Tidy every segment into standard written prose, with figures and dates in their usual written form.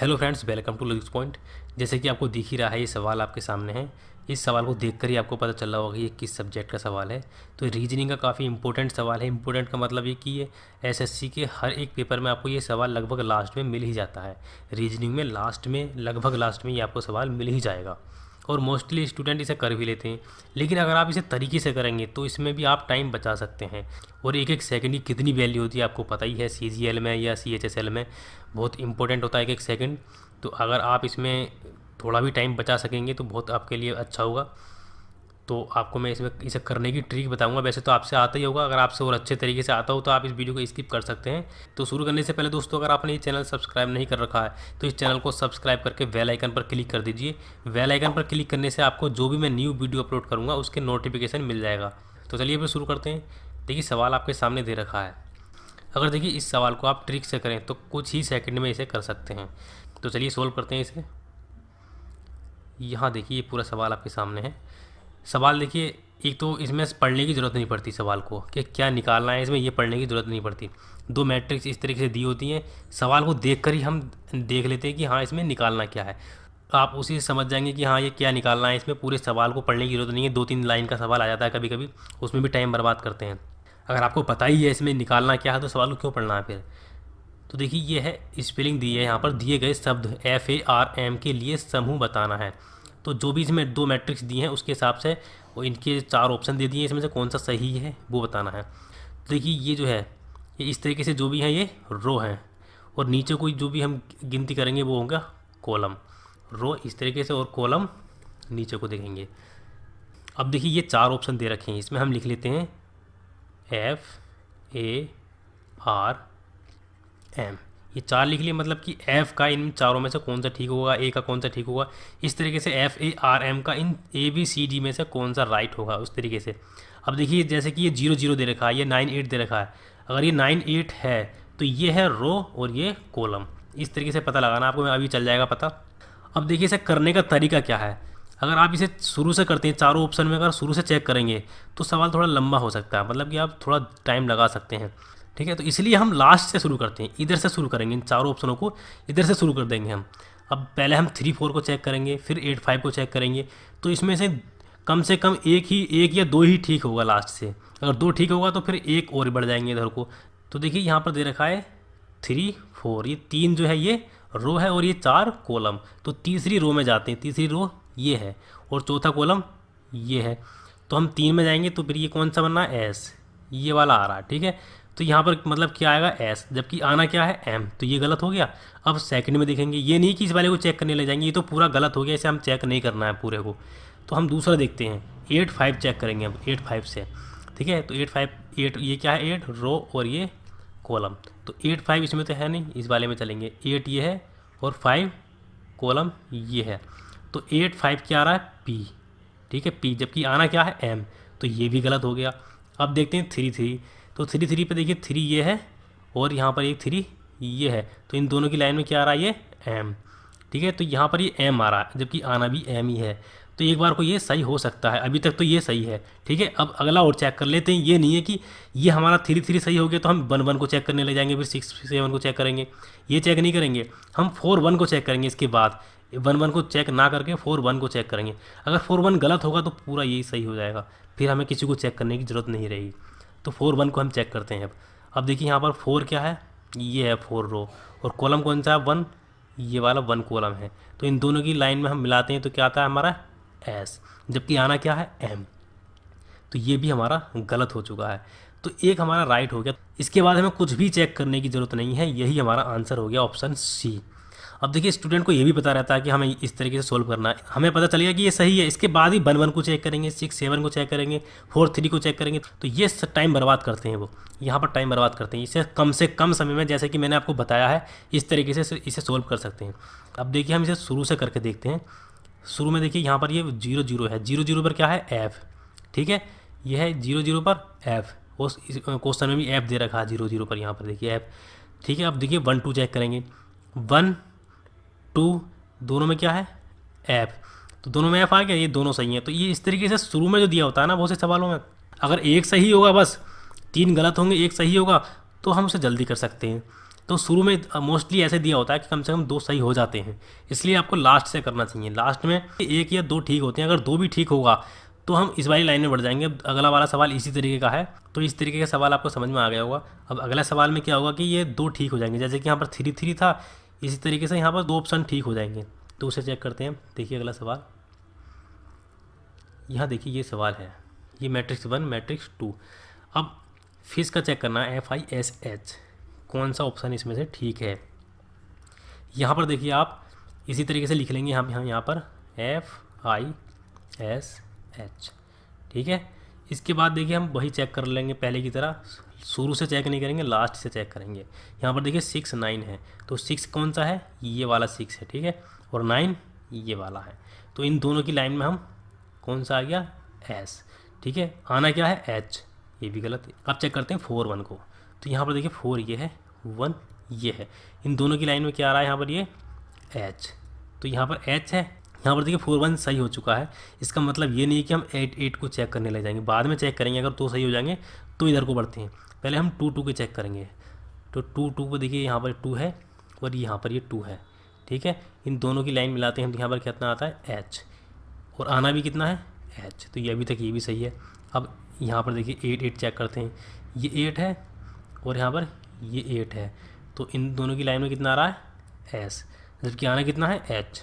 Hello friends, welcome to logics point. जैसे कि आपको दिख ही रहा है, ये सवाल आपके सामने है। इस सवाल को देखकर ही आपको पता चल रहा होगा कि ये किस सब्जेक्ट का सवाल है। तो रीजनिंग का काफ़ी इंपॉर्टेंट सवाल है। इंपॉर्टेंट का मतलब ये कि ये एसएससी के हर एक पेपर में आपको ये सवाल लगभग लास्ट में मिल ही जाता है। रीजनिंग में लास्ट में, लगभग लास्ट में ये आपको सवाल मिल ही जाएगा और मोस्टली स्टूडेंट इसे कर भी लेते हैं। लेकिन अगर आप इसे तरीके से करेंगे तो इसमें भी आप टाइम बचा सकते हैं। और एक एक सेकंड की कितनी वैल्यू होती है आपको पता ही है, सीजीएल में या सीएचएसएल में बहुत इंपॉर्टेंट होता है एक एक सेकंड। तो अगर आप इसमें थोड़ा भी टाइम बचा सकेंगे तो बहुत आपके लिए अच्छा होगा। तो आपको मैं इसमें इसे करने की ट्रिक बताऊंगा। वैसे तो आपसे आता ही होगा, अगर आपसे और अच्छे तरीके से आता हो तो आप इस वीडियो को स्किप कर सकते हैं। तो शुरू करने से पहले दोस्तों, अगर आपने ये चैनल सब्सक्राइब नहीं कर रखा है तो इस चैनल को सब्सक्राइब करके बेल आइकन पर क्लिक कर दीजिए। बेल आइकन पर क्लिक करने से आपको जो भी मैं न्यू वीडियो अपलोड करूँगा उसके नोटिफिकेशन मिल जाएगा। तो चलिए फिर शुरू करते हैं। देखिए सवाल आपके सामने दे रखा है। अगर देखिए इस सवाल को आप ट्रिक से करें तो कुछ ही सेकंड में इसे कर सकते हैं। तो चलिए सोल्व करते हैं इसे। यहाँ देखिए ये पूरा सवाल आपके सामने है। सवाल देखिए, एक तो इसमें पढ़ने की ज़रूरत नहीं पड़ती सवाल को कि क्या निकालना है, इसमें ये पढ़ने की ज़रूरत नहीं पड़ती। दो मैट्रिक्स इस तरीके से दी होती हैं, सवाल को देखकर ही हम देख लेते हैं कि हाँ इसमें निकालना क्या है। आप उसी से समझ जाएंगे कि हाँ ये क्या निकालना है। इसमें पूरे सवाल को पढ़ने की ज़रूरत नहीं है। 2-3 लाइन का सवाल आ जाता है कभी कभी, उसमें भी टाइम बर्बाद करते हैं। अगर आपको पता ही है इसमें निकालना क्या है तो सवाल को क्यों पढ़ना है फिर। तो देखिए ये है स्पेलिंग दी है यहाँ पर। दिए गए शब्द FARM के लिए समूह बताना है। तो जो भी इसमें दो मैट्रिक्स दिए हैं उसके हिसाब से वो इनके 4 ऑप्शन दे दिए हैं, इसमें से कौन सा सही है वो बताना है। तो देखिए ये जो है ये इस तरीके से जो भी हैं ये रो हैं और नीचे कोई जो भी हम गिनती करेंगे वो होगा कॉलम। रो इस तरीके से और कॉलम नीचे को देखेंगे। अब देखिए ये 4 ऑप्शन दे रखे हैं, इसमें हम लिख लेते हैं FARM। ये 4 लिख लिए, मतलब कि F का इन चारों में से कौन सा ठीक होगा, A का कौन सा ठीक होगा। इस तरीके से FARM का इन ABCD में से कौन सा राइट होगा उस तरीके से। अब देखिए जैसे कि ये 0-0 दे रखा है, ये 9-8 दे रखा है। अगर ये 9-8 है तो ये है रो और ये कॉलम। इस तरीके से पता लगाना आपको, अभी चल जाएगा पता। अब देखिए इसे करने का तरीका क्या है। अगर आप इसे शुरू से करते हैं, चारों ऑप्शन में अगर शुरू से चेक करेंगे तो सवाल थोड़ा लंबा हो सकता है, मतलब कि आप थोड़ा टाइम लगा सकते हैं। ठीक है, तो इसलिए हम लास्ट से शुरू करते हैं, इधर से शुरू करेंगे। इन चारों ऑप्शनों को इधर से शुरू कर देंगे हम। अब पहले हम 3-4 को चेक करेंगे, फिर 8-5 को चेक करेंगे। तो इसमें से कम एक या दो ही ठीक होगा लास्ट से। अगर 2 ठीक होगा तो फिर एक और बढ़ जाएंगे इधर को। तो देखिए यहाँ पर दे रखा है 3-4, ये 3 जो है ये रो है और ये 4 कॉलम। तो तीसरी रो में जाते हैं, तीसरी रो ये है और चौथा कॉलम ये है। तो हम 3 में जाएंगे तो फिर ये कौन सा बनना है, S, ये वाला आ रहा है। ठीक है, तो यहाँ पर मतलब क्या आएगा S, जबकि आना क्या है M, तो ये गलत हो गया। अब सेकंड में देखेंगे, ये नहीं कि इस वाले को चेक करने ले जाएंगे, ये तो पूरा गलत हो गया, इसे हम चेक नहीं करना है पूरे को। तो हम दूसरा देखते हैं, 8-5 चेक करेंगे अब 8-5 से। ठीक है, तो 8 ये क्या है, 8 रो और ये कॉलम। तो 8-5 इसमें तो है नहीं, इस वाले में चलेंगे। 8 ये है और 5 कॉलम ये है। तो 8-5 क्या आ रहा है, P। ठीक है, P, जबकि आना क्या है M, तो ये भी गलत हो गया। अब देखते हैं 3-3। तो 3-3 पे देखिए 3 ये है और यहाँ पर एक 3 ये है। तो इन दोनों की लाइन में क्या आ रहा है, ये M। ठीक है, तो यहाँ पर ये M आ रहा है, जबकि आना भी M ही है। तो एक बार को ये सही हो सकता है, अभी तक तो ये सही है। ठीक है, अब अगला और चेक कर लेते हैं। ये नहीं है कि ये हमारा 3-3 सही हो गया तो हम 1-1 को चेक करने ले जाएंगे, फिर 6-7 को चेक करेंगे। ये चेक नहीं करेंगे, हम 4-1 को चेक करेंगे। इसके बाद 1-1 को चेक ना करके 4-1 को चेक करेंगे। अगर 4-1 गलत होगा तो पूरा यही सही हो जाएगा, फिर हमें किसी को चेक करने की ज़रूरत नहीं रहेगी। तो 4-1 को हम चेक करते हैं। अब देखिए यहाँ पर 4 क्या है, ये है 4 रो और कॉलम कौन सा है, 1, ये वाला 1 कॉलम है। तो इन दोनों की लाइन में हम मिलाते हैं तो क्या आता है हमारा S, जबकि आना क्या है M। तो ये भी हमारा गलत हो चुका है। तो एक हमारा राइट हो गया। इसके बाद हमें कुछ भी चेक करने की ज़रूरत नहीं है, यही हमारा आंसर हो गया, ऑप्शन C। अब देखिए स्टूडेंट को ये भी पता रहता है कि हमें इस तरीके से सोल्व करना है, हमें पता चलेगा कि ये सही है। इसके बाद ही 1-1 को चेक करेंगे, 6-7 को चेक करेंगे, 4-3 को चेक करेंगे। तो ये टाइम बर्बाद करते हैं, वो यहाँ पर टाइम बर्बाद करते हैं। इसे कम से कम समय में, जैसे कि मैंने आपको बताया है, इस तरीके से इसे सोल्व कर सकते हैं। अब देखिए हम इसे शुरू से करके देखते हैं। शुरू में देखिए यहाँ पर ये 0-0 है, 0-0 पर क्या है F। ठीक है, यह है 0-0 पर F, उस क्वेश्चन में भी F दे रखा है 0-0 पर, यहाँ पर देखिए F। ठीक है, अब देखिए 1-2 चेक करेंगे, 1-2 दोनों में क्या है F, तो दोनों में F आ गया, ये दोनों सही हैं। तो ये इस तरीके से शुरू में जो दिया होता है ना बहुत से सवालों में, अगर एक सही होगा, बस 3 गलत होंगे, एक सही होगा, तो हम उसे जल्दी कर सकते हैं। तो शुरू में मोस्टली ऐसे दिया होता है कि कम से कम 2 सही हो जाते हैं, इसलिए आपको लास्ट से करना चाहिए। लास्ट में 1 या 2 ठीक होते हैं, अगर 2 भी ठीक होगा तो हम इस वाली लाइन में बढ़ जाएंगे। अब अगला वाला सवाल इसी तरीके का है, तो इस तरीके का सवाल आपको समझ में आ गया होगा। अब अगला सवाल में क्या होगा कि ये 2 ठीक हो जाएंगे, जैसे कि यहाँ पर 3 3 था, इसी तरीके से यहाँ पर 2 ऑप्शन ठीक हो जाएंगे। तो उसे चेक करते हैं। देखिए अगला सवाल, यहाँ देखिए ये सवाल है, ये मैट्रिक्स 1 मैट्रिक्स 2। अब फिश का चेक करना है, FISH, कौन सा ऑप्शन इसमें से ठीक है। यहाँ पर देखिए आप इसी तरीके से लिख लेंगे, यहाँ पर FISH, ठीक है। इसके बाद देखिए हम वही चेक कर लेंगे पहले की तरह, शुरू से चेक नहीं करेंगे, लास्ट से चेक करेंगे। यहाँ पर देखिए 6 9 है, तो 6 कौन सा है, ये वाला 6 है, ठीक है, और 9 ये वाला है। तो इन दोनों की लाइन में हम कौन सा आ गया, S, ठीक है। आना क्या है, H, ये भी गलत है। अब चेक करते हैं 4 1 को, तो यहाँ पर देखिए 4 ये है, 1 ये है, इन दोनों की लाइन में क्या आ रहा है, यहाँ पर ये H, तो यहाँ पर H है। यहाँ पर देखिए 4 1 सही हो चुका है। इसका मतलब ये नहीं है कि हम 8 8 को चेक करने लग जाएंगे, बाद में चेक करेंगे। अगर 2 सही हो जाएंगे तो इधर को बढ़ते हैं, पहले हम 2 2 के चेक करेंगे। तो 2 2 को देखिए यहाँ पर 2 है और यहाँ पर ये 2 है, ठीक है। इन दोनों की लाइन मिलाते हैं, यहाँ पर कितना आता है, H, और आना भी कितना है, H, तो ये अभी तक ये भी सही है। अब यहाँ पर देखिए 8 8 चेक करते हैं, ये 8 है और यहाँ पर ये 8 है, तो इन दोनों की लाइन में कितना आ रहा है, S, जबकि आना कितना है, H,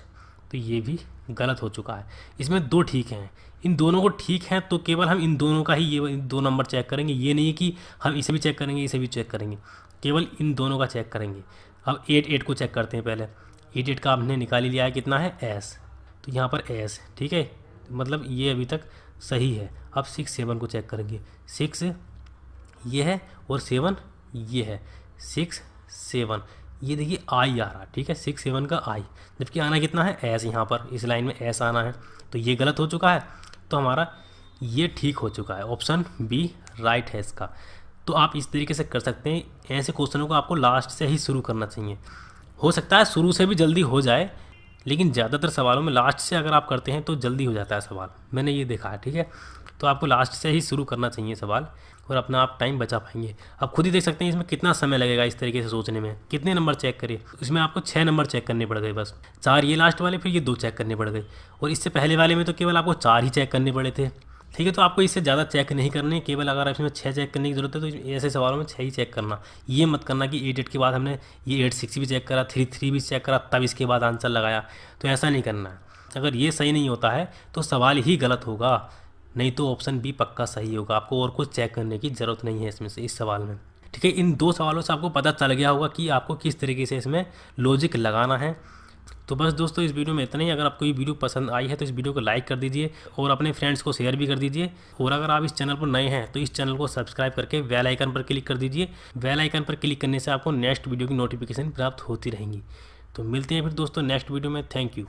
तो ये भी गलत हो चुका है। इसमें 2 ठीक हैं, इन दोनों को ठीक हैं तो केवल हम इन दोनों का ही ये 2 नंबर चेक करेंगे, ये नहीं कि हम इसे भी चेक करेंगे इसे भी चेक करेंगे, केवल इन दोनों का चेक करेंगे। अब 8 8 को चेक करते हैं पहले। 8 8 का हमने निकाल लिया है, कितना है, S, तो यहाँ पर S, ठीक है, मतलब ये अभी तक सही है। अब 6 7 को चेक करेंगे, 6 ये है और 7 ये है, 6 7, ये देखिए I आ रहा, ठीक है, 6 7 का I, जबकि आना कितना है, S, यहाँ पर इस लाइन में S आना है, तो ये गलत हो चुका है। तो हमारा ये ठीक हो चुका है, ऑप्शन B राइट है इसका। तो आप इस तरीके से कर सकते हैं। ऐसे क्वेश्चनों को आपको लास्ट से ही शुरू करना चाहिए। हो सकता है शुरू से भी जल्दी हो जाए, लेकिन ज़्यादातर सवालों में लास्ट से अगर आप करते हैं तो जल्दी हो जाता है सवाल, मैंने ये देखा है, ठीक है। तो आपको लास्ट से ही शुरू करना चाहिए सवाल, और अपना आप टाइम बचा पाएंगे। आप खुद ही देख सकते हैं इसमें कितना समय लगेगा इस तरीके से सोचने में। कितने नंबर चेक करिए, इसमें आपको 6 नंबर चेक करने पड़ गए, बस 4 ये लास्ट वाले, फिर ये 2 चेक करने पड़ गए, और इससे पहले वाले में तो केवल आपको 4 ही चेक करने पड़े थे, ठीक है। तो आपको इससे ज़्यादा चेक नहीं करने, केवल अगर इसमें 6 चेक करने की ज़रूरत है तो ऐसे सवालों में 6 ही चेक करना। ये मत करना कि 8 8 के बाद हमने ये 8 6 भी चेक करा, 3 3 भी चेक करा, तब इसके बाद आंसर लगाया, तो ऐसा नहीं करना है। अगर ये सही नहीं होता है तो सवाल ही गलत होगा, नहीं तो ऑप्शन B पक्का सही होगा। आपको और कुछ चेक करने की ज़रूरत नहीं है इसमें से, इस सवाल में, ठीक है। इन 2 सवालों से आपको पता चल गया होगा कि आपको किस तरीके से इसमें लॉजिक लगाना है। तो बस दोस्तों इस वीडियो में इतना ही। अगर आपको ये वीडियो पसंद आई है तो इस वीडियो को लाइक कर दीजिए और अपने फ्रेंड्स को शेयर भी कर दीजिए। और अगर आप इस चैनल पर नए हैं तो इस चैनल को सब्सक्राइब करके बेल आइकन पर क्लिक कर दीजिए। बेल आइकन पर क्लिक करने से आपको नेक्स्ट वीडियो की नोटिफिकेशन प्राप्त होती रहेंगी। तो मिलते हैं फिर दोस्तों नेक्स्ट वीडियो में। Thank you.